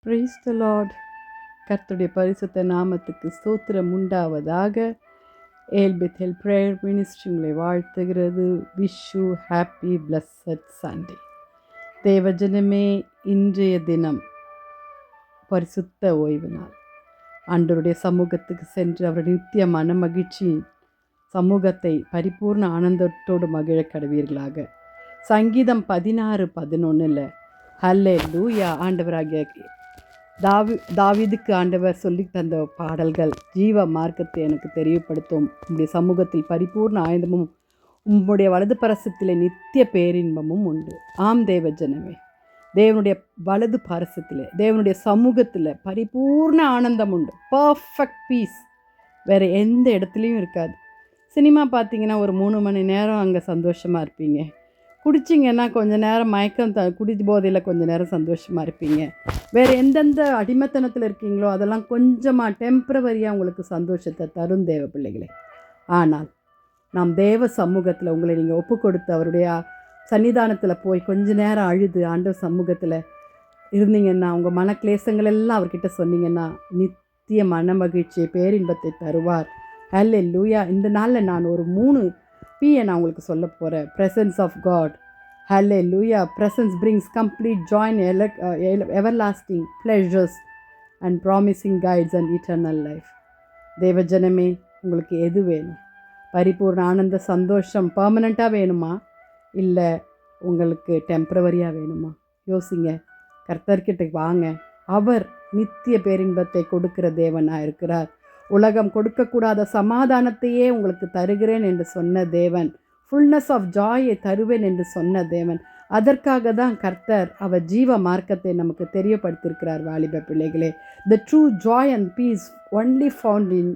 Praise the Lord. கர்த்தருடைய பரிசுத்த நாமத்துக்கு ஸ்தோத்திரம் உண்டாவதாக. ஏல்பெத்தேல் பிரேயர் மினிஸ்ட்ரி உங்களை வாழ்த்துகிறது. Wish you happy blessed Sunday. தேவஜனமே, இன்றைய தினம் பரிசுத்த ஓய்வு நாள். ஆண்டவருடைய சமூகத்துக்கு சென்று அவருடைய நித்திய மன மகிழ்ச்சி சமூகத்தை பரிபூர்ண ஆனந்தத்தோடு மகிழ கடவீர்களாக. சங்கீதம் 16:11 ஹல்லேலூயா. ஆண்டவராகிய தாவீதுக்கு ஆண்டவர் சொல்லி தந்த பாடல்கள் ஜீவ மார்க்கத்தை எனக்கு தெரியப்படுத்தும். உம்முடைய சமூகத்தில் பரிபூர்ண ஆனந்தமும் உம்முடைய வலது பரசத்திலே நித்திய பேரின்பமும் உண்டு. ஆம் தேவஜனமே, தேவனுடைய வலது பரசத்திலே தேவனுடைய சமூகத்தில் பரிபூர்ண ஆனந்தம் உண்டு. பர்ஃபெக்ட் பீஸ் வேறு எந்த இடத்துலையும் இருக்காது. சினிமா பார்த்தீங்கன்னா ஒரு 3 மணி நேரம் அங்கே சந்தோஷமாக இருப்பீங்க. குடிச்சிங்கன்னா கொஞ்சம் நேரம் மயக்கம் குடி போதையில் கொஞ்சம் நேரம் சந்தோஷமாக இருப்பீங்க. வேறு எந்தெந்த அடிமைத்தனத்தில் இருக்கீங்களோ அதெல்லாம் கொஞ்சமாக டெம்ப்ரவரியாக உங்களுக்கு சந்தோஷத்தை தரும் தேவ பிள்ளைகளே. ஆனால் நாம் தேவ சமூகத்தில் உங்களை நீங்கள் ஒப்பு கொடுத்து அவருடைய சன்னிதானத்தில் போய் கொஞ்ச நேரம் அழுது ஆண்டவர் சமூகத்தில் இருந்தீங்கன்னா, உங்கள் மனக்லேசங்கள் எல்லாம் அவர்கிட்ட சொன்னீங்கன்னா நித்திய மன மகிழ்ச்சியை பேரின்பத்தை தருவார். ஹல்லேலூயா. இந்த நாளில் நான் ஒரு 3 P நான் உங்களுக்கு சொல்ல போகிறேன். Presence of God. Hallelujah. Presence brings complete joy, everlasting pleasures and promising guides and eternal life. தேவஜனமே, உங்களுக்கு எது வேணும்? பரிபூர்ண ஆனந்த சந்தோஷம் பர்மனெண்ட்டாக வேணுமா, இல்லை உங்களுக்கு டெம்ப்ரவரியாக வேணுமா? யோசிங்க. கர்த்தர்கிட்ட வாங்க. அவர் நித்திய பேரின்பத்தை கொடுக்கிற தேவனாக இருக்கிறார். உலகம் கொடுக்கக்கூடாத சமாதானத்தையே உங்களுக்கு தருகிறேன் என்று சொன்ன தேவன், ஃபுல்னஸ் ஆஃப் ஜாயை தருவேன் என்று சொன்ன தேவன். அதற்காக தான் கர்த்தர் அவர் ஜீவ மார்க்கத்தை நமக்கு தெரியப்படுத்தியிருக்கிறார். வாலிப பிள்ளைகளே, the true joy and peace only found in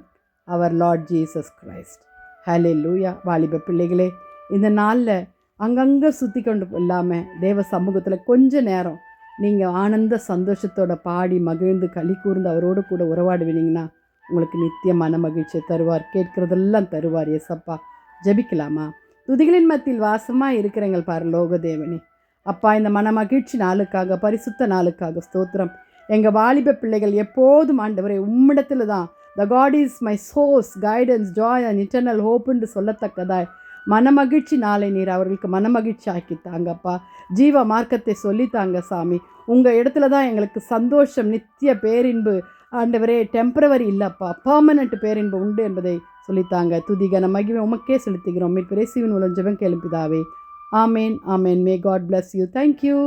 our Lord Jesus Christ. Hallelujah. வாலிப பிள்ளைகளே, இந்த நாளில் அங்கங்கே சுற்றி கொண்டு இல்லாமல் தேவ சமூகத்தில் கொஞ்ச நேரம் நீங்கள் ஆனந்த சந்தோஷத்தோட பாடி மகிழ்ந்து களி கூர்ந்து அவரோடு கூட உறவாடுவீங்கன்னா உங்களுக்கு நித்திய மன மகிழ்ச்சியை தருவார். கேட்குறதெல்லாம் தருவார். ஏசப்பா, ஜெபிக்கலாமா? துதிகளின் மத்தியில் வாசமாக இருக்கிற எங்கள் பரலோக தேவனே, அப்பா, இந்த மன மகிழ்ச்சி நாளுக்காக, பரிசுத்த நாளுக்காக ஸ்தோத்திரம். எங்கள் வாலிப பிள்ளைகள் எப்போதும் ஆண்டவரே உம்மிடத்தில் தான் the God is my source, guidance, joy and eternal ஹோப்புன்னு சொல்லத்தக்கதாய் மனமகிழ்ச்சி நாளை நீர் அவர்களுக்கு மனமகிழ்ச்சி ஆக்கித்தாங்கப்பா. ஜீவ மார்க்கத்தை சொல்லித்தாங்க சாமி. உங்கள் இடத்துல தான் எங்களுக்கு சந்தோஷம், நித்திய பேரின்பு ஆண்டவரே. டெம்பரவரி இல்லைப்பா, பர்மனெண்ட் பேரின்பு உண்டு என்பதை சொல்லித்தாங்க. துதிகன மகிமை உமக்கே செலுத்துகிறோம். மீட்பு இயேசுவின் மூலம் ஜெபம் கேளும் பிதாவே. Amen, amen. May God bless you. Thank you.